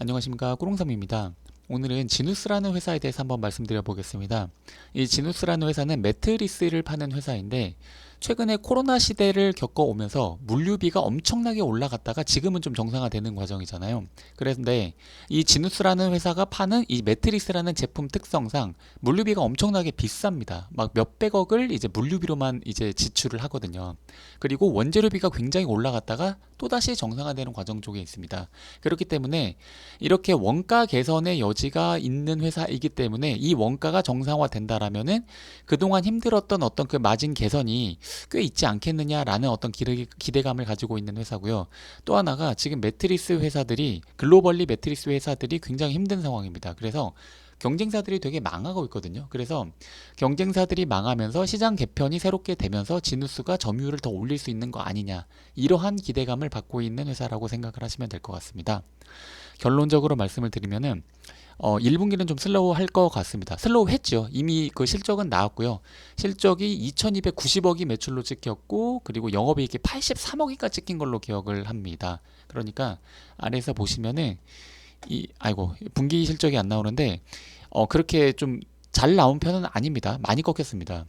안녕하십니까, 꾸롱삼입니다. 오늘은 지누스라는 회사에 대해서 한번 말씀드려 보겠습니다. 이 지누스라는 회사는 매트리스를 파는 회사인데 최근에 코로나 시대를 겪어오면서 물류비가 엄청나게 올라갔다가 지금은 좀 정상화되는 과정이잖아요. 그런데 이 지누스라는 회사가 파는 이 매트리스라는 제품 특성상 물류비가 엄청나게 비쌉니다. 막 몇백억을 이제 물류비로만 이제 지출을 하거든요. 그리고 원재료비가 굉장히 올라갔다가 또다시 정상화되는 과정 쪽에 있습니다. 그렇기 때문에 이렇게 원가 개선의 여지가 있는 회사이기 때문에 이 원가가 정상화된다라면은 그동안 힘들었던 어떤 그 마진 개선이 꽤 있지 않겠느냐라는 어떤 기대감을 가지고 있는 회사고요. 또 하나가 지금 매트리스 회사들이 글로벌리 매트리스 회사들이 굉장히 힘든 상황입니다. 그래서 경쟁사들이 되게 망하고 있거든요. 그래서 경쟁사들이 망하면서 시장 개편이 새롭게 되면서 지누스가 점유율을 더 올릴 수 있는 거 아니냐, 이러한 기대감을 받고 있는 회사라고 생각을 하시면 될 것 같습니다. 결론적으로 말씀을 드리면은 1분기는 좀 슬로우 할 것 같습니다. 슬로우 했죠. 이미 그 실적은 나왔고요. 실적이 2290억이 매출로 찍혔고, 그리고 영업이익이 83억이가 찍힌 걸로 기억을 합니다. 그러니까 아래에서 보시면은 아이고, 분기 실적이 안 나오는데 그렇게 좀 잘 나온 편은 아닙니다. 많이 꺾였습니다.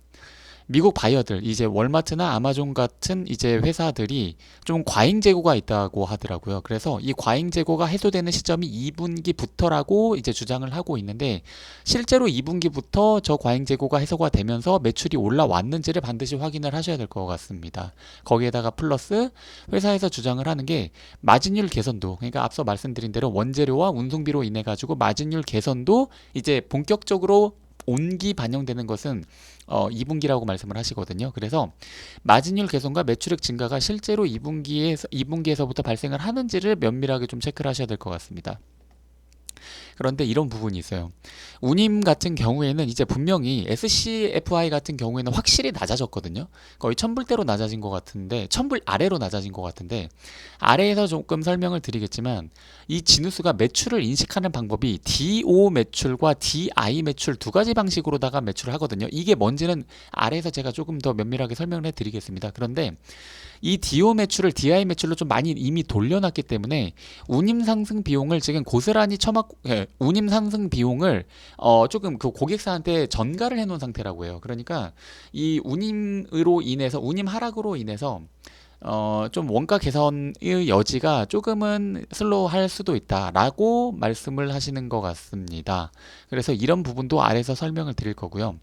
미국 바이어들, 이제 월마트나 아마존 같은 이제 회사들이 좀 과잉 재고가 있다고 하더라고요. 그래서 이 과잉 재고가 해소되는 시점이 2분기부터라고 이제 주장을 하고 있는데, 실제로 2분기부터 저 과잉 재고가 해소가 되면서 매출이 올라왔는지를 반드시 확인을 하셔야 될 것 같습니다. 거기에다가 플러스 회사에서 주장을 하는 게 마진율 개선도, 그러니까 앞서 말씀드린 대로 원재료와 운송비로 인해 가지고 마진율 개선도 이제 본격적으로 온기 반영되는 것은 2분기라고 말씀을 하시거든요. 그래서 마진율 개선과 매출액 증가가 실제로 2분기에서부터 발생을 하는지를 면밀하게 좀 체크를 하셔야 될 것 같습니다. 그런데 이런 부분이 있어요. 운임 같은 경우에는 이제 분명히 SCFI 같은 경우에는 확실히 낮아졌거든요. 거의 천불대로 낮아진 것 같은데, 천불 아래로 낮아진 것 같은데, 아래에서 조금 설명을 드리겠지만, 이 지누스가 매출을 인식하는 방법이 DO 매출과 DI 매출 두 가지 방식으로다가 매출을 하거든요. 이게 뭔지는 아래에서 제가 조금 더 면밀하게 설명을 해드리겠습니다. 그런데 이 DO 매출을 DI 매출로 좀 많이 이미 돌려놨기 때문에 운임 상승 비용을 지금 고스란히 운임 상승 비용을 조금 그 고객사한테 전가를 해놓은 상태라고 해요. 그러니까 이 운임으로 인해서, 운임 하락으로 인해서 좀 원가 개선의 여지가 조금은 슬로우 할 수도 있다라고 말씀을 하시는 것 같습니다. 그래서 이런 부분도 아래서 설명을 드릴 거고요.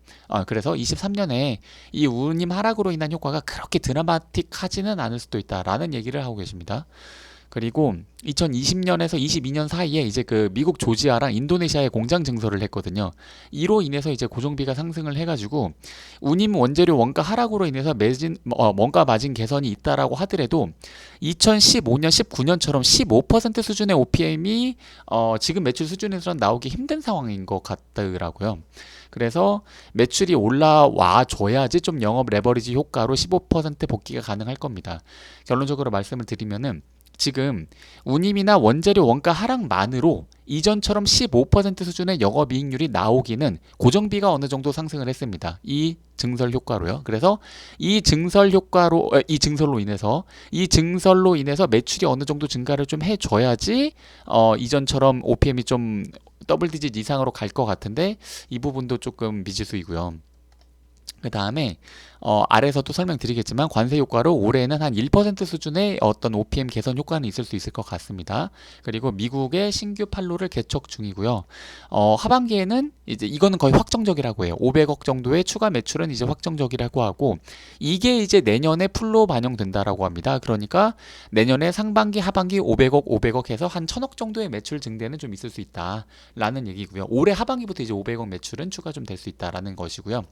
그래서 23년에 이 운임 하락으로 인한 효과가 그렇게 드라마틱하지는 않을 수도 있다라는 얘기를 하고 계십니다. 그리고 2020년에서 22년 사이에 이제 그 미국 조지아랑 인도네시아에 공장 증설을 했거든요. 이로 인해서 이제 고정비가 상승을 해가지고 운임 원재료 원가 하락으로 인해서 원가 마진 개선이 있다라고 하더라도 2015년, 19년처럼 15% 수준의 OPM이 지금 매출 수준에서는 나오기 힘든 상황인 것 같더라고요. 그래서 매출이 올라와 줘야지 좀 영업 레버리지 효과로 15% 복귀가 가능할 겁니다. 결론적으로 말씀을 드리면은 지금 운임이나 원재료 원가 하락만으로 이전처럼 15% 수준의 영업이익률이 나오기는 고정비가 어느 정도 상승을 했습니다. 이 증설 효과로요. 그래서 이 증설로 인해서 매출이 어느 정도 증가를 좀 해줘야지 이전처럼 OPM이 좀 더블 디짓 이상으로 갈 것 같은데, 이 부분도 조금 미지수이고요. 그 다음에 아래에서도 설명드리겠지만 관세 효과로 올해는 한 1% 수준의 어떤 OPM 개선 효과는 있을 수 있을 것 같습니다. 그리고 미국의 신규 판로를 개척 중이고요. 하반기에는 이제 이거는 거의 확정적이라고 해요. 500억 정도의 추가 매출은 이제 확정적이라고 하고, 이게 이제 내년에 풀로 반영된다라고 합니다. 그러니까 내년에 상반기, 하반기 500억 해서 한 1000억 정도의 매출 증대는 좀 있을 수 있다라는 얘기고요. 올해 하반기부터 이제 500억 매출은 추가 좀 될 수 있다라는 것이고요.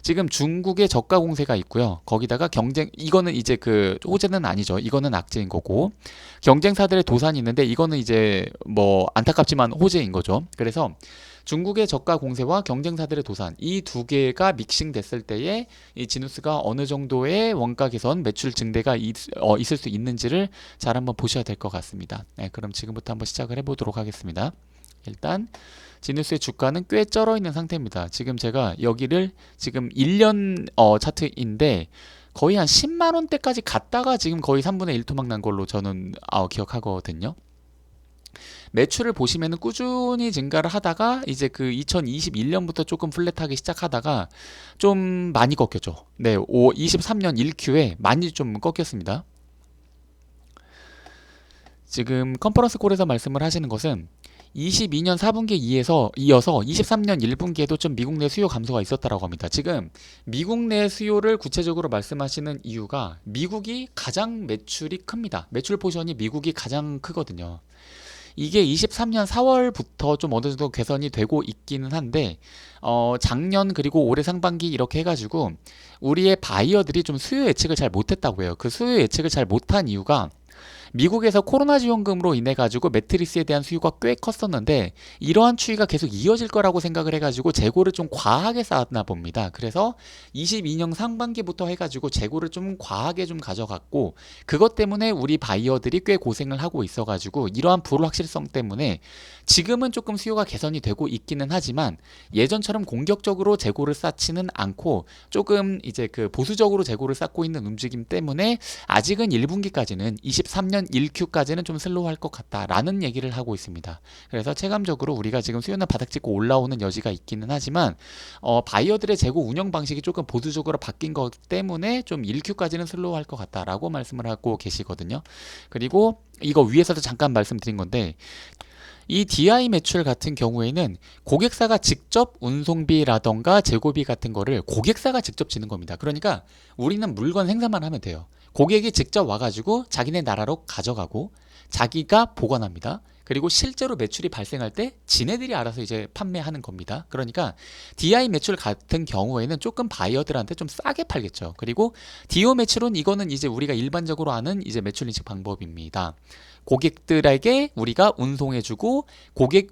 지금 중국의 저가 공세가 있고요. 거기다가 이거는 이제 그 호재는 아니죠. 이거는 악재인 거고, 경쟁사들의 도산이 있는데 이거는 이제 뭐 안타깝지만 호재인 거죠. 그래서 중국의 저가 공세와 경쟁사들의 도산, 이 두 개가 믹싱 됐을 때에 이 지누스가 어느 정도의 원가 개선, 매출 증대가 있을 수 있는지를 잘 한번 보셔야 될 것 같습니다. 네, 그럼 지금부터 한번 시작을 해보도록 하겠습니다. 일단 지누스의 주가는 꽤 쩔어 있는 상태입니다. 지금 제가 여기를 지금 1년 차트인데 거의 한 10만 원대까지 갔다가 지금 거의 3분의 1 토막 난 걸로 저는 기억하거든요. 매출을 보시면은 꾸준히 증가를 하다가 이제 그 2021년부터 조금 플랫하기 시작하다가 좀 많이 꺾였죠. 네, 23년 1Q에 많이 좀 꺾였습니다. 지금 컨퍼런스 콜에서 말씀을 하시는 것은 22년 4분기에 이어서 23년 1분기에도 좀 미국 내 수요 감소가 있었다라고 합니다. 지금 미국 내 수요를 구체적으로 말씀하시는 이유가 미국이 가장 매출이 큽니다. 매출 포션이 미국이 가장 크거든요. 이게 23년 4월부터 좀 어느 정도 개선이 되고 있기는 한데 작년 그리고 올해 상반기 이렇게 해가지고 우리의 바이어들이 좀 수요 예측을 잘 못했다고 해요. 그 수요 예측을 잘 못한 이유가 미국에서 코로나 지원금으로 인해 가지고 매트리스에 대한 수요가 꽤 컸었는데 이러한 추이가 계속 이어질 거라고 생각을 해가지고 재고를 좀 과하게 쌓았나 봅니다. 그래서 22년 상반기부터 해가지고 재고를 좀 과하게 좀 가져갔고 그것 때문에 우리 바이어들이 꽤 고생을 하고 있어가지고 이러한 불확실성 때문에 지금은 조금 수요가 개선이 되고 있기는 하지만 예전처럼 공격적으로 재고를 쌓지는 않고 조금 이제 그 보수적으로 재고를 쌓고 있는 움직임 때문에 아직은 1분기까지는 23년 1Q까지는 좀 슬로우할 것 같다라는 얘기를 하고 있습니다. 그래서 체감적으로 우리가 지금 수요는 바닥 찍고 올라오는 여지가 있기는 하지만 바이어들의 재고 운영 방식이 조금 보수적으로 바뀐 것 때문에 좀 1Q까지는 슬로우할 것 같다라고 말씀을 하고 계시거든요. 그리고 이거 위에서도 잠깐 말씀드린 건데 이 DI 매출 같은 경우에는 고객사가 직접 운송비라던가 재고비 같은 거를 고객사가 직접 지는 겁니다. 그러니까 우리는 물건 생산만 하면 돼요. 고객이 직접 와가지고 자기네 나라로 가져가고 자기가 보관합니다. 그리고 실제로 매출이 발생할 때 지네들이 알아서 이제 판매하는 겁니다. 그러니까 DI 매출 같은 경우에는 조금 바이어들한테 좀 싸게 팔겠죠. 그리고 DO 매출은 이거는 이제 우리가 일반적으로 아는 이제 매출 인식 방법입니다. 고객들에게 우리가 운송해주고 고객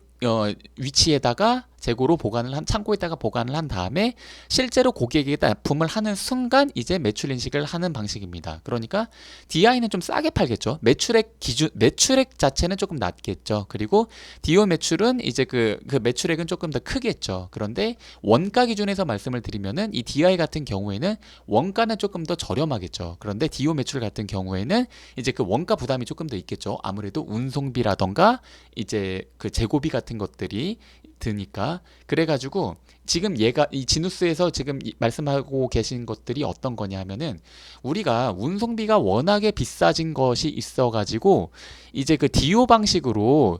위치에다가 재고로 보관을 한 창고에다가 보관을 한 다음에 실제로 고객에게 납품을 하는 순간 이제 매출 인식을 하는 방식입니다. 그러니까 DI는 좀 싸게 팔겠죠. 매출액 자체는 조금 낮겠죠. 그리고 DO 매출은 이제 그 매출액은 조금 더 크겠죠. 그런데 원가 기준에서 말씀을 드리면은 이 DI 같은 경우에는 원가는 조금 더 저렴하겠죠. 그런데 DO 매출 같은 경우에는 이제 그 원가 부담이 조금 더 있겠죠. 아무래도 운송비라던가 이제 그 재고비 같은 것들이 드니까 그래가지고 지금 얘가 이 지누스에서 지금 말씀하고 계신 것들이 어떤 거냐면은 우리가 운송비가 워낙에 비싸진 것이 있어가지고 이제 그 DO 방식으로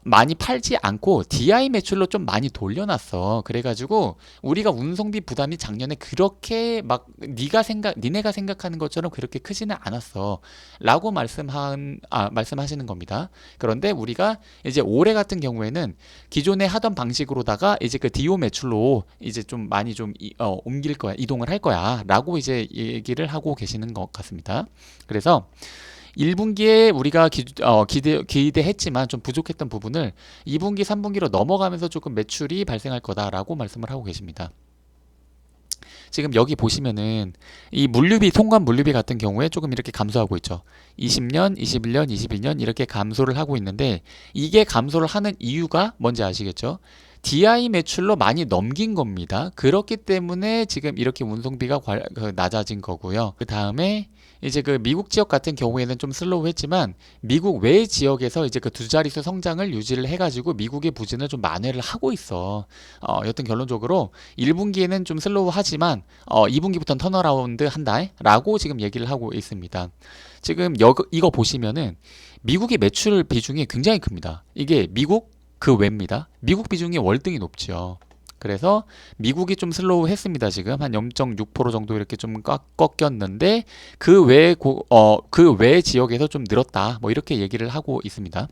많이 팔지 않고 DI 매출로 좀 많이 돌려놨어. 그래가지고 우리가 운송비 부담이 작년에 그렇게 막 니네가 생각하는 것처럼 그렇게 크지는 않았어라고 말씀하시는 겁니다. 그런데 우리가 이제 올해 같은 경우에는 기존에 하던 방식으로다가 이제 그 DO 매출로 이제 좀 많이 좀 옮길 거야, 이동을 할 거야라고 이제 얘기를 하고 계시는 것 같습니다. 그래서 1분기에 우리가 기대했지만 좀 부족했던 부분을 2분기, 3분기로 넘어가면서 조금 매출이 발생할 거다라고 말씀을 하고 계십니다. 지금 여기 보시면은 이 통관 물류비 같은 경우에 조금 이렇게 감소하고 있죠. 20년, 21년, 22년 이렇게 감소를 하고 있는데 이게 감소를 하는 이유가 뭔지 아시겠죠? DI 매출로 많이 넘긴 겁니다. 그렇기 때문에 지금 이렇게 운송비가 낮아진 거고요. 그 다음에 이제 그 미국 지역 같은 경우에는 좀 슬로우했지만 미국 외 지역에서 이제 그 두 자릿수 성장을 유지를 해가지고 미국의 부진을 좀 만회를 하고 있어. 여튼 결론적으로 1분기에는 좀 슬로우하지만 2분기부터는 턴어라운드 한다라고 지금 얘기를 하고 있습니다. 지금 이거 보시면은 미국의 매출 비중이 굉장히 큽니다. 이게 미국 그 외입니다. 미국 비중이 월등히 높죠. 그래서 미국이 좀 슬로우 했습니다. 지금 한 0.6% 정도 이렇게 좀 꺾였는데 그 외 지역에서 좀 늘었다. 뭐 이렇게 얘기를 하고 있습니다.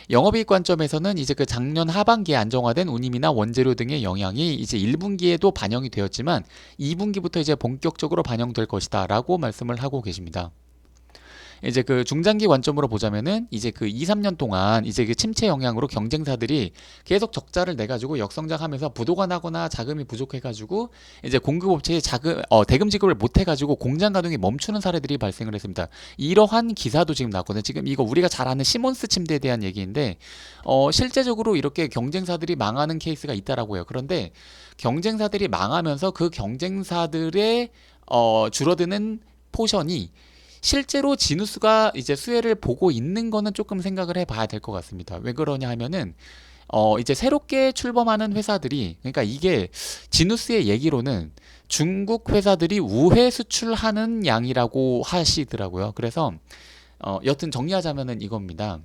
영업이익 관점에서는 이제 그 작년 하반기에 안정화된 운임이나 원재료 등의 영향이 이제 1분기에도 반영이 되었지만 2분기부터 이제 본격적으로 반영될 것이다라고 말씀을 하고 계십니다. 이제 그 중장기 관점으로 보자면은 이제 그 2, 3년 동안 이제 그 침체 영향으로 경쟁사들이 계속 적자를 내가지고 역성장하면서 부도가 나거나 자금이 부족해가지고 이제 공급업체에 대금 지급을 못해가지고 공장 가동이 멈추는 사례들이 발생을 했습니다. 이러한 기사도 지금 나왔거든요. 지금 이거 우리가 잘 아는 시몬스 침대에 대한 얘기인데 실제적으로 이렇게 경쟁사들이 망하는 케이스가 있다라고 해요. 그런데 경쟁사들이 망하면서 그 경쟁사들의 줄어드는 포션이 실제로 지누스가 이제 수혜를 보고 있는 거는 조금 생각을 해봐야 될 것 같습니다. 왜 그러냐 하면은 이제 새롭게 출범하는 회사들이, 그러니까 이게 지누스의 얘기로는 중국 회사들이 우회 수출하는 양이라고 하시더라고요. 그래서 여튼 정리하자면은 이겁니다.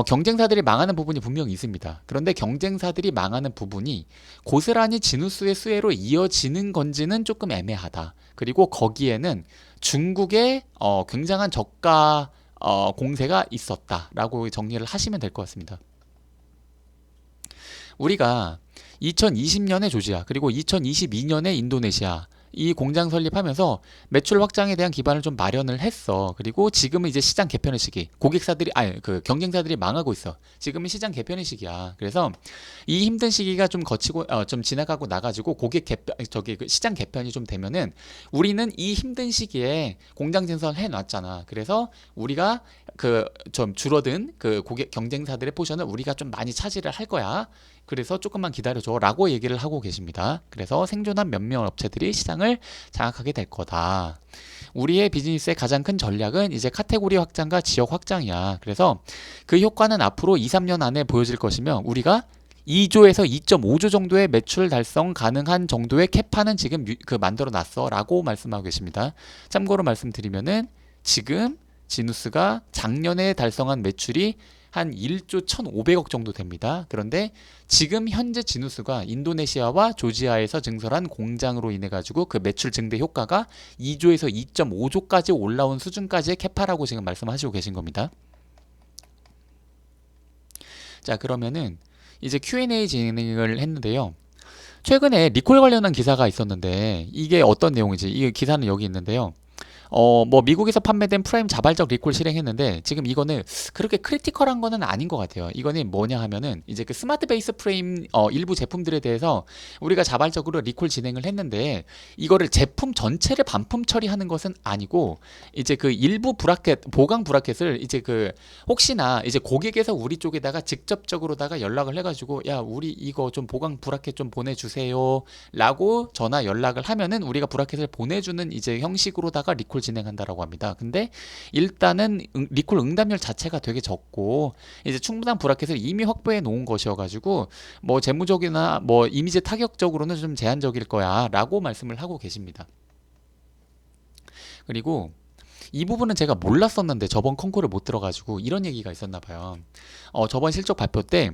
경쟁사들이 망하는 부분이 분명히 있습니다. 그런데 경쟁사들이 망하는 부분이 고스란히 지누스의 수혜로 이어지는 건지는 조금 애매하다. 그리고 거기에는 중국의 굉장한 저가 공세가 있었다라고 정리를 하시면 될 것 같습니다. 우리가 2020년에 조지아 그리고 2022년에 인도네시아 이 공장 설립하면서 매출 확장에 대한 기반을 좀 마련을 했어. 그리고 지금은 이제 시장 개편의 시기. 고객사들이 아니 그 경쟁사들이 망하고 있어. 지금은 시장 개편의 시기야. 그래서 이 힘든 시기가 좀 거치고 좀 지나가고 나가지고 고객 개편 저기 그 시장 개편이 좀 되면은 우리는 이 힘든 시기에 공장 증설 해 놨잖아. 그래서 우리가 그 좀 줄어든 그 고객 경쟁사들의 포션을 우리가 좀 많이 차지를 할 거야. 그래서 조금만 기다려줘 라고 얘기를 하고 계십니다. 그래서 생존한 몇몇 업체들이 시장을 장악하게 될 거다. 우리의 비즈니스의 가장 큰 전략은 이제 카테고리 확장과 지역 확장이야. 그래서 그 효과는 앞으로 2, 3년 안에 보여질 것이며 우리가 2조에서 2.5조 정도의 매출 달성 가능한 정도의 캐파는 지금 만들어 놨어 라고 말씀하고 계십니다. 참고로 말씀드리면은 지금 지누스가 작년에 달성한 매출이 한 1조 1,500억 정도 됩니다. 그런데 지금 현재 지누스가 인도네시아와 조지아에서 증설한 공장으로 인해 가지고 그 매출 증대 효과가 2조에서 2.5조까지 올라온 수준까지의 캐파라고 지금 말씀하시고 계신 겁니다. 자, 그러면은 이제 Q&A 진행을 했는데요. 최근에 리콜 관련한 기사가 있었는데 이게 어떤 내용인지, 이 기사는 여기 있는데요. 뭐 미국에서 판매된 프라임 자발적 리콜 실행했는데 지금 이거는 그렇게 크리티컬한 거는 아닌 것 같아요. 이거는 뭐냐 하면은 이제 그 스마트 베이스 프레임 일부 제품들에 대해서 우리가 자발적으로 리콜 진행을 했는데 이거를 제품 전체를 반품 처리하는 것은 아니고 이제 그 일부 브라켓 보강 브라켓을 이제 그 혹시나 이제 고객에서 우리 쪽에다가 직접적으로다가 연락을 해가지고 야 우리 이거 좀 보강 브라켓 좀 보내주세요라고 전화 연락을 하면은 우리가 브라켓을 보내주는 이제 형식으로다가 리콜 진행한다라고 합니다. 근데 일단은 리콜 응답률 자체가 되게 적고 이제 충분한 브라켓을 이미 확보해 놓은 것이어가지고 뭐 재무적이나 뭐 이미지 타격적으로는 좀 제한적일 거야라고 말씀을 하고 계십니다. 그리고 이 부분은 제가 몰랐었는데 저번 컨코를 못 들어가지고 이런 얘기가 있었나 봐요. 저번 실적 발표 때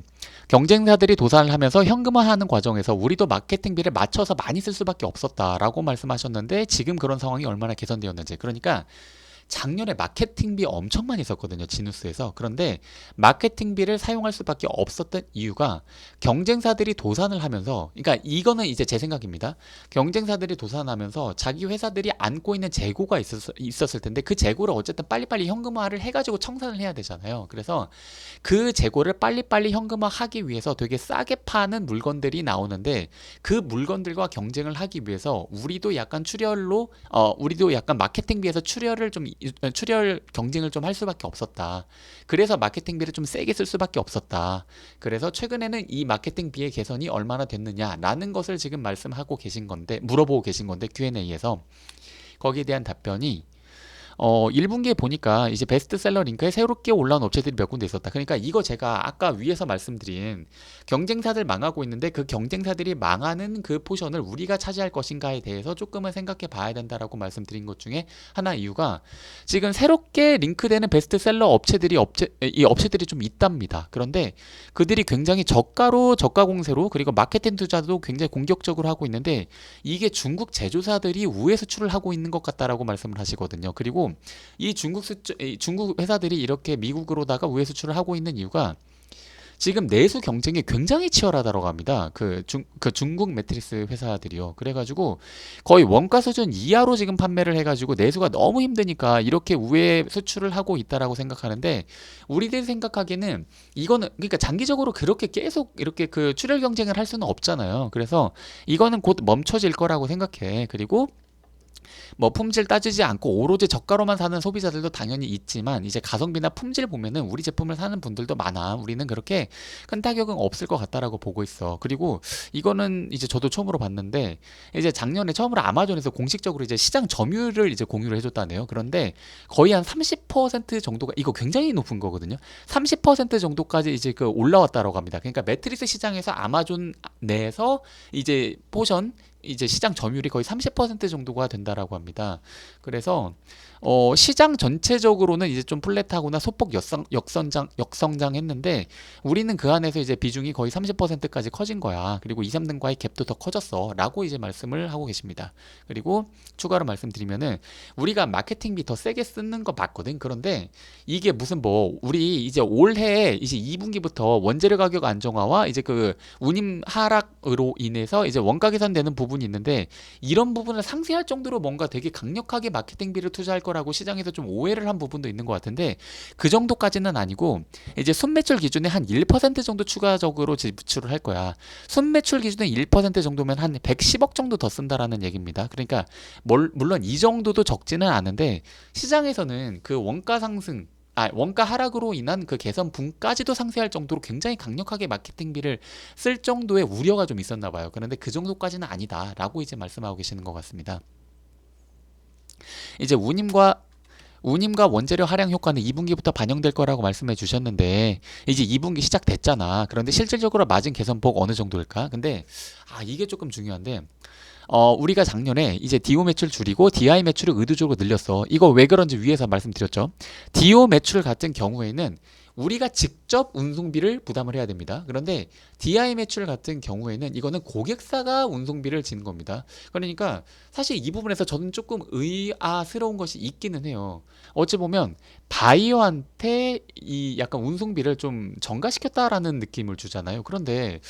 경쟁사들이 도산을 하면서 현금화하는 과정에서 우리도 마케팅비를 맞춰서 많이 쓸 수밖에 없었다라고 말씀하셨는데 지금 그런 상황이 얼마나 개선되었는지. 그러니까 작년에 마케팅비 엄청 많이 썼거든요, 지누스에서. 그런데 마케팅비를 사용할 수밖에 없었던 이유가 경쟁사들이 도산을 하면서, 그러니까 이거는 이제 제 생각입니다. 경쟁사들이 도산하면서 자기 회사들이 안고 있는 재고가 있었을 텐데 그 재고를 어쨌든 빨리빨리 현금화를 해가지고 청산을 해야 되잖아요. 그래서 그 재고를 빨리빨리 현금화하기 위해서 되게 싸게 파는 물건들이 나오는데 그 물건들과 경쟁을 하기 위해서 우리도 약간 우리도 약간 마케팅비에서 출혈 경쟁을 좀 할 수밖에 없었다. 그래서 마케팅비를 좀 세게 쓸 수밖에 없었다. 그래서 최근에는 이 마케팅비의 개선이 얼마나 됐느냐라는 것을 지금 말씀하고 계신 건데, 물어보고 계신 건데 Q&A에서 거기에 대한 답변이 1분기에 보니까 이제 베스트셀러 링크에 새롭게 올라온 업체들이 몇 군데 있었다. 그러니까 이거 제가 아까 위에서 말씀드린 경쟁사들 망하고 있는데 그 경쟁사들이 망하는 그 포션을 우리가 차지할 것인가에 대해서 조금은 생각해 봐야 된다라고 말씀드린 것 중에 하나 이유가 지금 새롭게 링크되는 베스트셀러 이 업체들이 좀 있답니다. 그런데 그들이 굉장히 저가 공세로 그리고 마케팅 투자도 굉장히 공격적으로 하고 있는데 이게 중국 제조사들이 우회 수출을 하고 있는 것 같다라고 말씀을 하시거든요. 그리고 이 중국 회사들이 이렇게 미국으로다가 우회 수출을 하고 있는 이유가 지금 내수 경쟁이 굉장히 치열하다고 합니다. 그 중국 매트리스 회사들이요. 그래가지고 거의 원가 수준 이하로 지금 판매를 해가지고 내수가 너무 힘드니까 이렇게 우회 수출을 하고 있다라고 생각하는데 우리들 생각하기에는 이거는 그러니까 장기적으로 그렇게 계속 이렇게 그 출혈 경쟁을 할 수는 없잖아요. 그래서 이거는 곧 멈춰질 거라고 생각해. 그리고 뭐 품질 따지지 않고 오로지 저가로만 사는 소비자들도 당연히 있지만 이제 가성비나 품질 보면은 우리 제품을 사는 분들도 많아. 우리는 그렇게 큰 타격은 없을 것 같다라고 보고 있어. 그리고 이거는 이제 저도 처음으로 봤는데 이제 작년에 처음으로 아마존에서 공식적으로 이제 시장 점유율을 이제 공유를 해줬다네요. 그런데 거의 한 30% 정도가 이거 굉장히 높은 거거든요. 30% 정도까지 이제 그 올라왔다라고 합니다. 그러니까 매트리스 시장에서 아마존 내에서 이제 포션 이제 시장 점유율이 거의 30% 정도가 된다라고 합니다. 그래서 시장 전체적으로는 이제 좀 플랫하거나 소폭 역성장했는데 우리는 그 안에서 이제 비중이 거의 30%까지 커진 거야. 그리고 2, 3등과의 갭도 더 커졌어라고 이제 말씀을 하고 계십니다. 그리고 추가로 말씀드리면은 우리가 마케팅비 더 세게 쓰는 거 맞거든. 그런데 이게 무슨 뭐 우리 이제 올해 이제 2분기부터 원재료 가격 안정화와 이제 그 운임 하락으로 인해서 이제 원가 개선되는 부분이 있는데 이런 부분을 상쇄할 정도로 뭔가 되게 강력하게 마케팅비를 투자할 거라고 시장에서 좀 오해를 한 부분도 있는 것 같은데 그 정도까지는 아니고 이제 순매출 기준에 한 1% 정도 추가적으로 지출을 할 거야. 순매출 기준에 1% 정도면 한 110억 정도 더 쓴다라는 얘기입니다. 그러니까 물론 이 정도도 적지는 않은데 시장에서는 그 원가 상승 원가 하락으로 인한 그 개선분까지도 상쇄할 정도로 굉장히 강력하게 마케팅비를 쓸 정도의 우려가 좀 있었나 봐요. 그런데 그 정도까지는 아니다라고 이제 말씀하고 계시는 것 같습니다. 이제 운임과 원재료 하락 효과는 2분기부터 반영될 거라고 말씀해 주셨는데 이제 2분기 시작됐잖아. 그런데 실질적으로 마진 개선폭 어느 정도일까? 근데 이게 조금 중요한데 우리가 작년에 이제 DO 매출 줄이고 DI 매출을 의도적으로 늘렸어. 이거 왜 그런지 위에서 말씀드렸죠. DO 매출 같은 경우에는 우리가 직접 운송비를 부담을 해야 됩니다. 그런데 DI 매출 같은 경우에는 이거는 고객사가 운송비를 지는 겁니다. 그러니까 사실 이 부분에서 저는 조금 의아스러운 것이 있기는 해요. 어찌 보면 바이어한테 이 약간 운송비를 좀 전가시켰다라는 느낌을 주잖아요. 그런데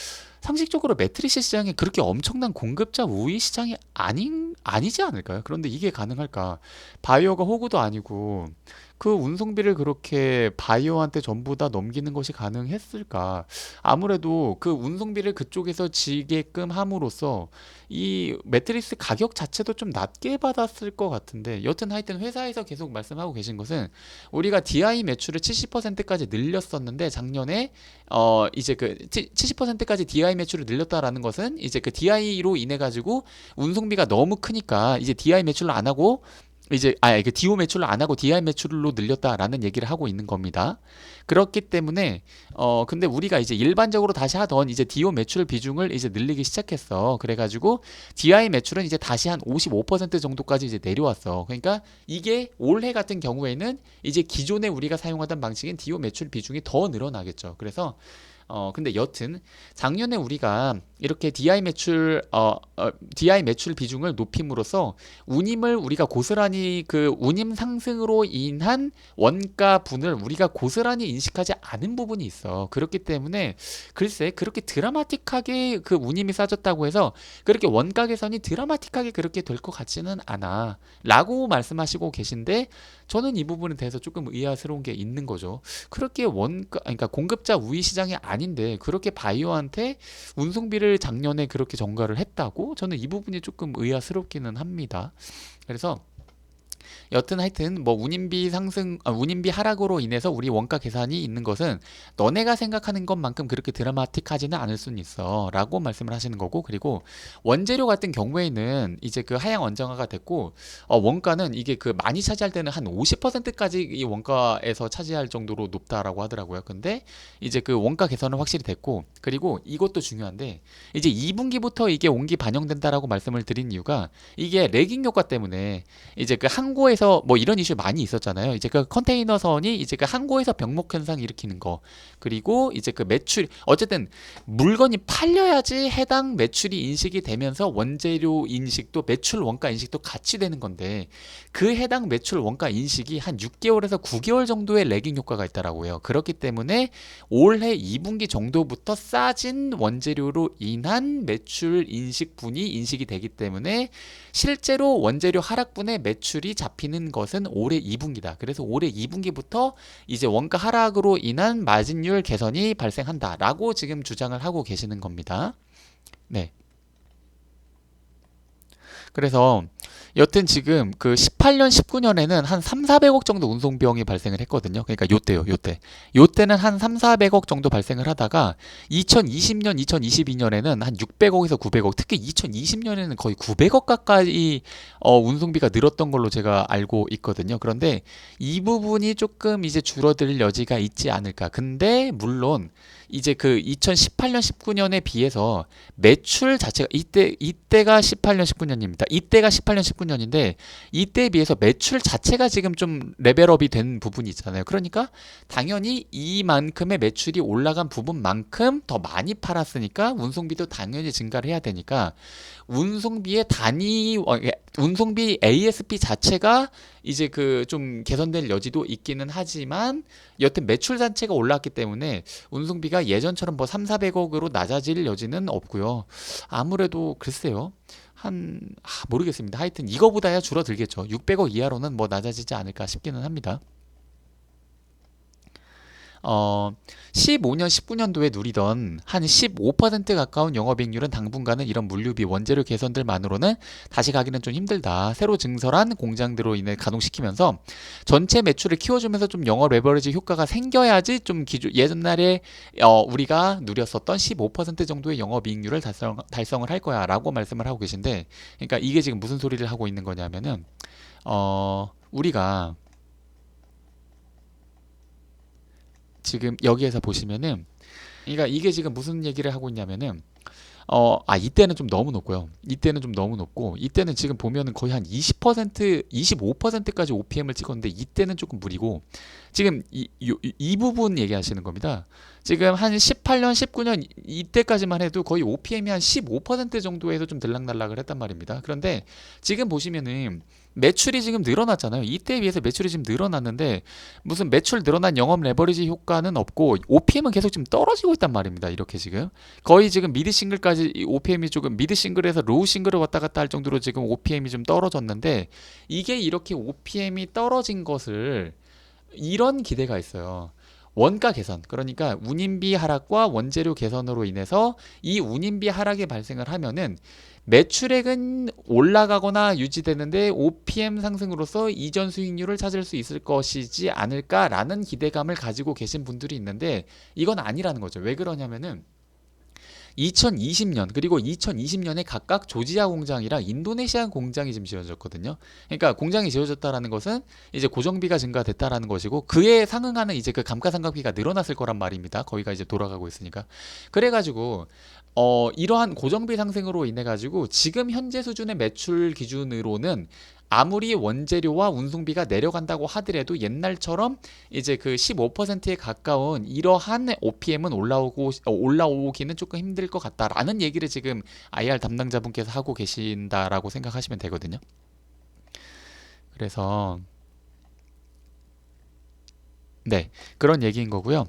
상식적으로 매트리스 시장이 그렇게 엄청난 공급자 우위 시장이 아니지 않을까요? 그런데 이게 가능할까? 바이오가 호구도 아니고 그 운송비를 그렇게 바이오한테 전부 다 넘기는 것이 가능했을까? 아무래도 그 운송비를 그쪽에서 지게끔 함으로써 이 매트리스 가격 자체도 좀 낮게 받았을 것 같은데 여튼 하여튼 회사에서 계속 말씀하고 계신 것은 우리가 DI 매출을 70%까지 늘렸었는데 작년에 이제 그 70%까지 DI 매출을 늘렸다라는 것은 이제 그 DI로 인해 가지고 운송비가 너무 크니까 이제 DI 매출을 안 하고 이제 그 DO 매출을 안 하고 DI 매출로 늘렸다라는 얘기를 하고 있는 겁니다. 그렇기 때문에 근데 우리가 이제 일반적으로 다시 하던 이제 DO 매출 비중을 이제 늘리기 시작했어. 그래가지고 DI 매출은 이제 다시 한 55% 정도까지 이제 내려왔어. 그러니까 이게 올해 같은 경우에는 이제 기존에 우리가 사용하던 방식인 DO 매출 비중이 더 늘어나겠죠. 그래서 근데 여튼 작년에 우리가 이렇게 DI 매출 비중을 높임으로써 운임을 우리가 고스란히 그 운임 상승으로 인한 원가분을 우리가 고스란히 인식하지 않은 부분이 있어. 그렇기 때문에 글쎄 그렇게 드라마틱하게 그 운임이 싸졌다고 해서 그렇게 원가 개선이 드라마틱하게 그렇게 될 것 같지는 않아. 라고 말씀하시고 계신데 저는 이 부분에 대해서 조금 의아스러운 게 있는 거죠. 그렇게 그러니까 공급자 우위 시장이 아닌데 그렇게 바이오한테 운송비를 작년에 그렇게 전가를 했다고? 저는 이 부분이 조금 의아스럽기는 합니다. 그래서 여튼 하여튼 뭐 운임비 하락으로 인해서 우리 원가 계산이 있는 것은 너네가 생각하는 것만큼 그렇게 드라마틱하지는 않을 수는 있어 라고 말씀을 하시는 거고 그리고 원재료 같은 경우에는 이제 그 하향 안정화가 됐고 원가는 이게 그 많이 차지할 때는 한 50%까지 이 원가에서 차지할 정도로 높다라고 하더라고요. 근데 이제 그 원가 개선은 확실히 됐고 그리고 이것도 중요한데 이제 2분기부터 이게 온기 반영된다라고 말씀을 드린 이유가 이게 레깅 효과 때문에 이제 그 항구에서 뭐 이런 이슈 많이 있었잖아요. 이제 그 컨테이너선이 이제 그 항구에서 병목 현상 일으키는 거 그리고 이제 그 매출 어쨌든 물건이 팔려야지 해당 매출이 인식이 되면서 원재료 인식도 매출 원가 인식도 같이 되는 건데 그 해당 매출 원가 인식이 한 6개월에서 9개월 정도의 레깅 효과가 있더라고요. 그렇기 때문에 올해 2분기 정도부터 싸진 원재료로 인한 매출 인식분이 인식이 되기 때문에 실제로 원재료 하락분의 매출이 잡히는 것은 올해 2분기다. 그래서 올해 2분기부터 이제 원가 하락으로 인한 마진율 개선이 발생한다라고 지금 주장을 하고 계시는 겁니다. 네. 그래서 여튼 지금 그 18년, 19년에는 한 3, 400억 정도 운송 비용이 발생을 했거든요. 그러니까 요때요, 요때. 요때는 한 3, 400억 정도 발생을 하다가 2020년, 2022년에는 한 600억에서 900억, 특히 2020년에는 거의 900억 가까이 운송비가 늘었던 걸로 제가 알고 있거든요. 그런데 이 부분이 조금 이제 줄어들 여지가 있지 않을까. 근데 물론 이제 그 2018년, 19년에 비해서 매출 자체가 이때가 18년 19년입니다. 이때가 18년 19년인데 이때에 비해서 매출 자체가 지금 좀 레벨업이 된 부분이 있잖아요. 그러니까 당연히 이만큼의 매출이 올라간 부분만큼 더 많이 팔았으니까 운송비도 당연히 증가를 해야 되니까 운송비의 운송비 ASP 자체가 이제 그 좀 개선될 여지도 있기는 하지만 여튼 매출 자체가 올랐기 때문에 운송비가 예전처럼 뭐 3, 400억으로 낮아질 여지는 없고요. 아무래도 글쎄요. 모르겠습니다. 하여튼 이거보다야 줄어들겠죠. 600억 이하로는 뭐 낮아지지 않을까 싶기는 합니다. 어, 15년, 19년도에 누리던 한 15% 가까운 영업이익률은 당분간은 이런 물류비, 원재료 개선들만으로는 다시 가기는 좀 힘들다. 새로 증설한 공장들로 인해 가동시키면서 전체 매출을 키워주면서 좀 영업 레버리지 효과가 생겨야지 좀 예전날에 우리가 누렸었던 15% 정도의 영업이익률을 달성을 할 거야 라고 말씀을 하고 계신데, 그러니까 이게 지금 무슨 소리를 하고 있는 거냐면은 우리가 지금 여기에서 보시면은, 그러니까 이게 지금 무슨 얘기를 하고 있냐면은 이때는 좀 너무 높고요. 이때는 좀 너무 높고, 이때는 지금 보면은 거의 한 20%, 25%까지 OPM을 찍었는데 이때는 조금 무리고, 지금 이 부분 얘기하시는 겁니다. 지금 한 18년, 19년 이때까지만 해도 거의 OPM이 한 15% 정도에서 좀 들락날락을 했단 말입니다. 그런데 지금 보시면은 매출이 지금 늘어났잖아요. 이때에 비해서 매출이 지금 늘어났는데 무슨 매출 늘어난 영업 레버리지 효과는 없고 OPM은 계속 지금 떨어지고 있단 말입니다. 이렇게 지금 거의 지금 미드 싱글까지 OPM이 조금 미드 싱글에서 로우 싱글을 왔다 갔다 할 정도로 지금 OPM이 좀 떨어졌는데, 이게 이렇게 OPM이 떨어진 것을 이런 기대가 있어요. 원가 개선, 그러니까 운임비 하락과 원재료 개선으로 인해서 이 운임비 하락이 발생을 하면은 매출액은 올라가거나 유지되는데 OPM 상승으로서 이전 수익률을 찾을 수 있을 것이지 않을까라는 기대감을 가지고 계신 분들이 있는데, 이건 아니라는 거죠. 왜 그러냐면은 2020년 그리고 2020년에 각각 조지아 공장이랑 인도네시아 공장이 지금 지어졌거든요. 그러니까 공장이 지어졌다라는 것은 이제 고정비가 증가됐다라는 것이고, 그에 상응하는 이제 그 감가상각비가 늘어났을 거란 말입니다. 거기가 이제 돌아가고 있으니까. 그래가지고 이러한 고정비 상승으로 인해 가지고 지금 현재 수준의 매출 기준으로는 아무리 원재료와 운송비가 내려간다고 하더라도 옛날처럼 이제 그 15%에 가까운 이러한 OPM은 올라오기는 조금 힘들 것 같다라는 얘기를 지금 IR 담당자분께서 하고 계신다라고 생각하시면 되거든요. 그래서 네, 그런 얘기인 거고요.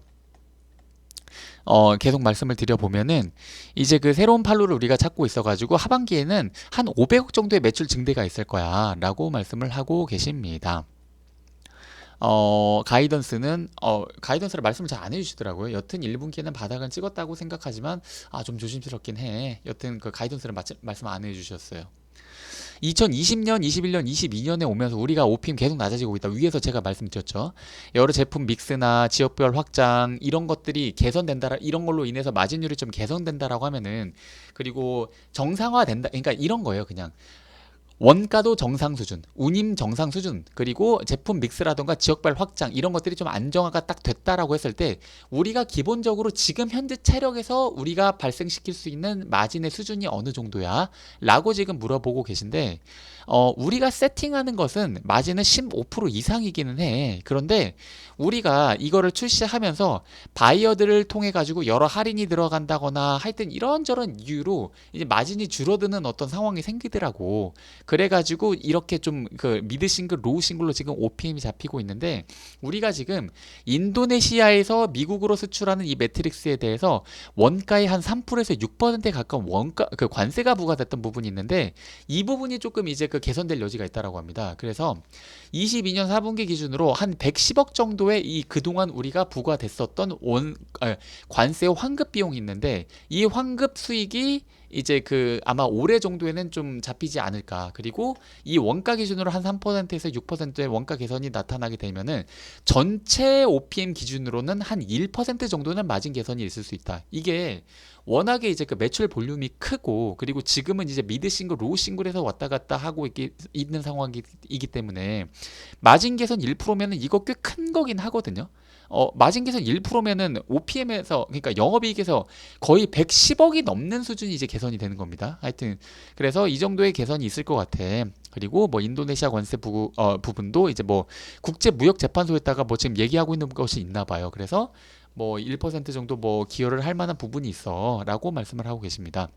계속 말씀을 드려보면은 이제 그 새로운 판로를 우리가 찾고 있어가지고 하반기에는 한 500억 정도의 매출 증대가 있을 거야 라고 말씀을 하고 계십니다. 가이던스를 말씀을 잘 안 해주시더라고요. 여튼 1분기에는 바닥은 찍었다고 생각하지만 좀 조심스럽긴 해. 여튼 그 가이던스를 말씀 안 해주셨어요. 2020년, 21년, 22년에 오면서 우리가 OPM 계속 낮아지고 있다. 위에서 제가 말씀드렸죠. 여러 제품 믹스나 지역별 확장 이런 것들이 개선된다. 이런 걸로 인해서 마진율이 좀 개선된다라고 하면은, 그리고 정상화된다. 그러니까 이런 거예요. 그냥 원가도 정상 수준, 운임 정상 수준, 그리고 제품 믹스라던가 지역별 확장 이런 것들이 좀 안정화가 딱 됐다라고 했을 때 우리가 기본적으로 지금 현재 체력에서 우리가 발생시킬 수 있는 마진의 수준이 어느 정도야? 라고 지금 물어보고 계신데, 우리가 세팅하는 것은 마진은 15% 이상이기는 해. 그런데 우리가 이거를 출시하면서 바이어들을 통해 가지고 여러 할인이 들어간다거나 하여튼 이런저런 이유로 이제 마진이 줄어드는 어떤 상황이 생기더라고. 그래가지고 이렇게 좀 그 미드 싱글, 로우 싱글로 지금 OPM이 잡히고 있는데, 우리가 지금 인도네시아에서 미국으로 수출하는 이 매트릭스에 대해서 원가의 한 3%에서 6%에 가까운 원가 그 관세가 부과됐던 부분이 있는데, 이 부분이 조금 이제 그 개선될 여지가 있다라고 합니다. 그래서 22년 4분기 기준으로 한 110억 정도의 이 그동안 우리가 부과됐었던 관세 환급 비용이 있는데, 이 환급 수익이 이제 그 아마 올해 정도에는 좀 잡히지 않을까. 그리고 이 원가 기준으로 한 3%에서 6%의 원가 개선이 나타나게 되면은 전체 OPM 기준으로는 한 1% 정도는 마진 개선이 있을 수 있다. 이게 워낙에 이제 그 매출 볼륨이 크고, 그리고 지금은 이제 미드 싱글, 로우 싱글에서 왔다 갔다 하고 있는 상황이기 때문에 마진 개선 1%면은 이거 꽤 큰 거긴 하거든요. 마진 개선 1%면은 OPM에서, 그러니까 영업이익에서 거의 110억이 넘는 수준이 이제 개선이 되는 겁니다. 하여튼 그래서 이 정도의 개선이 있을 것 같아. 그리고 뭐 인도네시아 관세 부분도 이제 뭐 국제무역재판소에다가 뭐 지금 얘기하고 있는 것이 있나 봐요. 그래서 뭐 1% 정도 뭐 기여를 할 만한 부분이 있어라고 말씀을 하고 계십니다.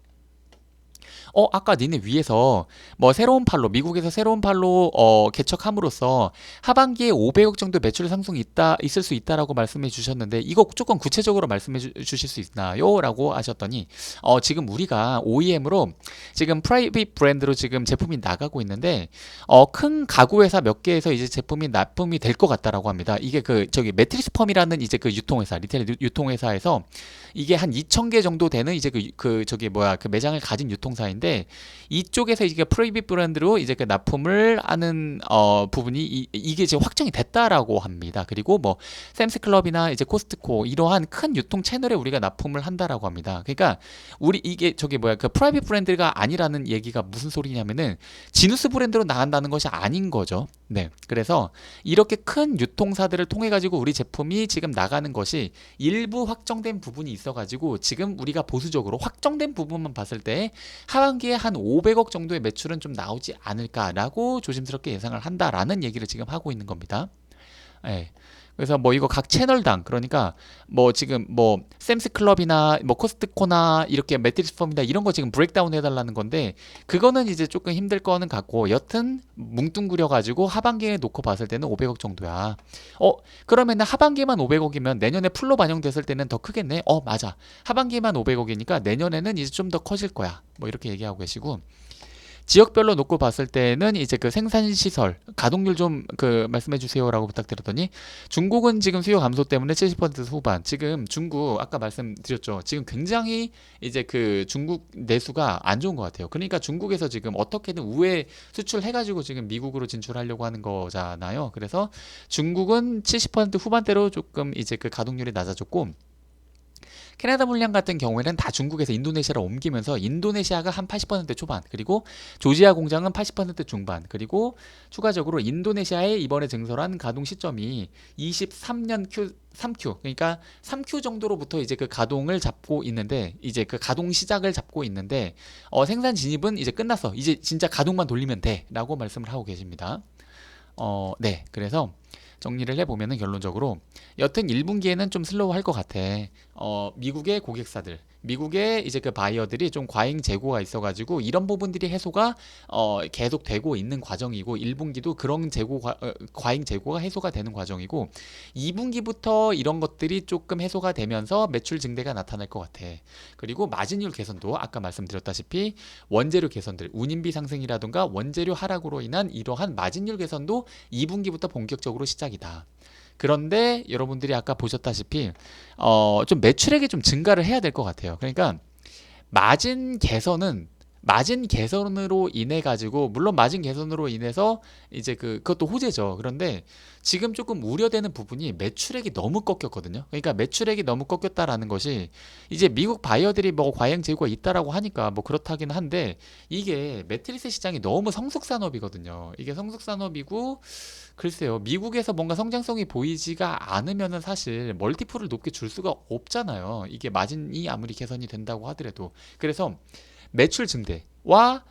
아까 니네 위에서 뭐 새로운 팔로, 미국에서 새로운 팔로 개척함으로써 하반기에 500억 정도 매출 상승이 있을 수 있다라고 말씀해 주셨는데, 이거 조금 구체적으로 말씀해 주실 수 있나요? 라고 하셨더니, 지금 우리가 OEM으로 지금 프라이빗 브랜드로 지금 제품이 나가고 있는데, 큰 가구 회사 몇 개에서 이제 제품이 납품이 될 것 같다라고 합니다. 이게 그 저기 매트리스 펌이라는 이제 그 유통회사, 리테일 유통회사에서 이게 한 2,000개 정도 되는 이제 그 저기 뭐야 그 매장을 가진 유통사인데, 이쪽에서 이제 프라이빗 브랜드로 이제 그 납품을 하는 부분이 이게 지금 확정이 됐다라고 합니다. 그리고 뭐 샘스클럽이나 이제 코스트코 이러한 큰 유통 채널에 우리가 납품을 한다라고 합니다. 그러니까 우리 이게 저기 뭐야 그 프라이빗 브랜드가 아니라는 얘기가 무슨 소리냐면은 지누스 브랜드로 나간다는 것이 아닌 거죠. 네, 그래서 이렇게 큰 유통사들을 통해 가지고 우리 제품이 지금 나가는 것이 일부 확정된 부분이 있어가지고 지금 우리가 보수적으로 확정된 부분만 봤을 때 하반기에 한 500억 정도의 매출은 좀 나오지 않을까라고 조심스럽게 예상을 한다라는 얘기를 지금 하고 있는 겁니다. 예. 그래서 뭐 이거 각 채널당, 그러니까 뭐 지금 뭐 샘스클럽이나 뭐 코스트코나 이렇게 매트리스 펌이나 이런 거 지금 브레이크다운 해달라는 건데, 그거는 이제 조금 힘들 거는 같고, 여튼 뭉뚱그려 가지고 하반기에 놓고 봤을 때는 500억 정도야. 그러면은 하반기만 500억이면 내년에 풀로 반영됐을 때는 더 크겠네. 맞아. 하반기만 500억이니까 내년에는 이제 좀 더 커질 거야. 뭐 이렇게 얘기하고 계시고, 지역별로 놓고 봤을 때는 이제 그 생산 시설 가동률 좀 그 말씀해 주세요라고 부탁드렸더니, 중국은 지금 수요 감소 때문에 70% 후반. 지금 중국 아까 말씀드렸죠. 지금 굉장히 이제 그 중국 내수가 안 좋은 것 같아요. 그러니까 중국에서 지금 어떻게든 우회 수출해 가지고 지금 미국으로 진출하려고 하는 거잖아요. 그래서 중국은 70% 후반대로 조금 이제 그 가동률이 낮아졌고, 캐나다 물량 같은 경우에는 다 중국에서 인도네시아로 옮기면서 인도네시아가 한 80% 초반, 그리고 조지아 공장은 80% 중반, 그리고 추가적으로 인도네시아에 이번에 증설한 가동 시점이 23년 3Q, 그러니까 3Q 정도로부터 이제 그 가동을 잡고 있는데, 이제 그 가동 시작을 잡고 있는데, 생산 진입은 이제 끝났어. 이제 진짜 가동만 돌리면 돼라고 말씀을 하고 계십니다. 네, 그래서 정리를 해보면은 결론적으로 여튼 1분기에는 좀 슬로우 할 것 같아. 미국의 고객사들, 미국의 이제 그 바이어들이 좀 과잉 재고가 있어가지고 이런 부분들이 해소가 계속 되고 있는 과정이고, 1분기도 그런 과잉 재고가 해소가 되는 과정이고, 2분기부터 이런 것들이 조금 해소가 되면서 매출 증대가 나타날 것 같아. 그리고 마진율 개선도 아까 말씀드렸다시피 원재료 개선들, 운임비 상승이라든가 원재료 하락으로 인한 이러한 마진율 개선도 2분기부터 본격적으로 시작이다. 그런데 여러분들이 아까 보셨다시피 좀 매출액이 좀 증가를 해야 될 것 같아요. 그러니까 마진 개선으로 인해 가지고, 물론 마진 개선으로 인해서 이제 그것도 호재죠. 그런데 지금 조금 우려되는 부분이 매출액이 너무 꺾였거든요. 그러니까 매출액이 너무 꺾였다라는 것이 이제 미국 바이어들이 뭐 과잉 재고가 있다라고 하니까 뭐 그렇다긴 한데, 이게 매트리스 시장이 너무 성숙산업이거든요. 이게 성숙산업이고, 글쎄요, 미국에서 뭔가 성장성이 보이지가 않으면은 사실 멀티플을 높게 줄 수가 없잖아요. 이게 마진이 아무리 개선이 된다고 하더라도. 그래서 매출 증대와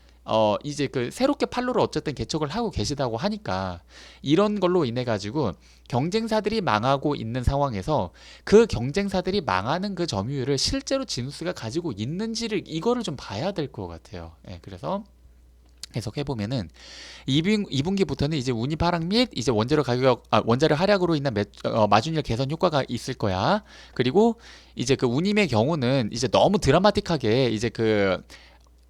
이제 그 새롭게 판로를 어쨌든 개척을 하고 계시다고 하니까, 이런 걸로 인해 가지고 경쟁사들이 망하고 있는 상황에서 그 경쟁사들이 망하는 그 점유율을 실제로 지누스가 가지고 있는지를, 이거를 좀 봐야 될 것 같아요. 그래서 해석해보면은 2분기부터는 이제 운입 하락 및 이제 원자료 하락으로 인한 마진율 개선 효과가 있을 거야. 그리고 이제 그 운임의 경우는 이제 너무 드라마틱하게 이제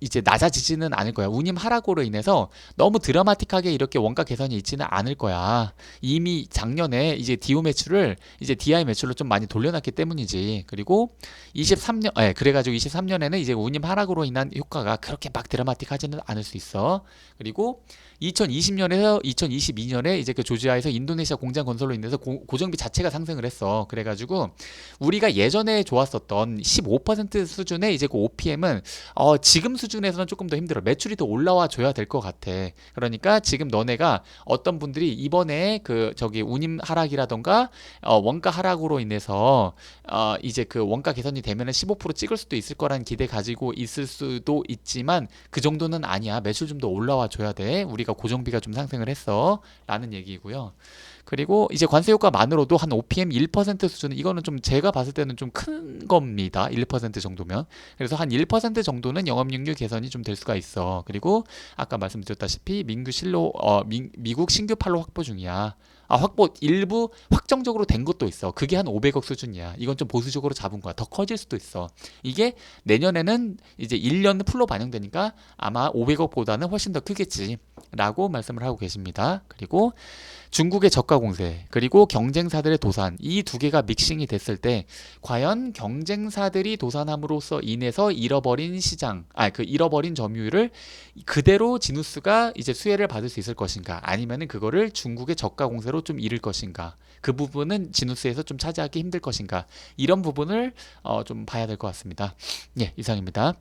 이제 낮아지지는 않을 거야. 운임 하락으로 인해서 너무 드라마틱하게 이렇게 원가 개선이 있지는 않을 거야. 이미 작년에 이제 DO 매출을 이제 DI 매출로 좀 많이 돌려놨기 때문이지. 그리고 23년, 그래가지고 23년에는 이제 운임 하락으로 인한 효과가 그렇게 막 드라마틱하지는 않을 수 있어. 그리고 2020년에서 2022년에 이제 그 조지아에서 인도네시아 공장 건설로 인해서 고정비 자체가 상승을 했어. 그래가지고 우리가 예전에 좋았었던 15% 수준의 이제 그 OPM은 지금 수준에서는 조금 더 힘들어. 매출이 더 올라와 줘야 될 것 같아. 그러니까 지금 너네가 어떤 분들이 이번에 그 저기 운임 하락이라던가 원가 하락으로 인해서 이제 그 원가 개선이 되면은 15% 찍을 수도 있을 거라는 기대 가지고 있을 수도 있지만 그 정도는 아니야. 매출 좀 더 올라와 줘야 돼. 우리가 고정비가 좀 상승을 했어. 라는 얘기고요. 그리고 이제 관세 효과만으로도 한 OPM 1% 수준, 이거는 좀 제가 봤을 때는 좀 큰 겁니다. 1% 정도면. 그래서 한 1% 정도는 영업이익률 개선이 좀 될 수가 있어. 그리고 아까 말씀드렸다시피 미국 신규 판로 확보 중이야. 확보 일부 확정적으로 된 것도 있어. 그게 한 500억 수준이야. 이건 좀 보수적으로 잡은 거야. 더 커질 수도 있어. 이게 내년에는 이제 1년 풀로 반영되니까 아마 500억보다는 훨씬 더 크겠지. 라고 말씀을 하고 계십니다. 그리고 중국의 저가 공세, 그리고 경쟁사들의 도산, 이 두 개가 믹싱이 됐을 때 과연 경쟁사들이 도산함으로써 인해서 잃어버린 시장, 잃어버린 점유율을 그대로 지누스가 이제 수혜를 받을 수 있을 것인가, 아니면은 그거를 중국의 저가 공세로 좀 잃을 것인가, 그 부분은 지누스에서 좀 차지하기 힘들 것인가, 이런 부분을 좀 봐야 될 것 같습니다. 예, 이상입니다.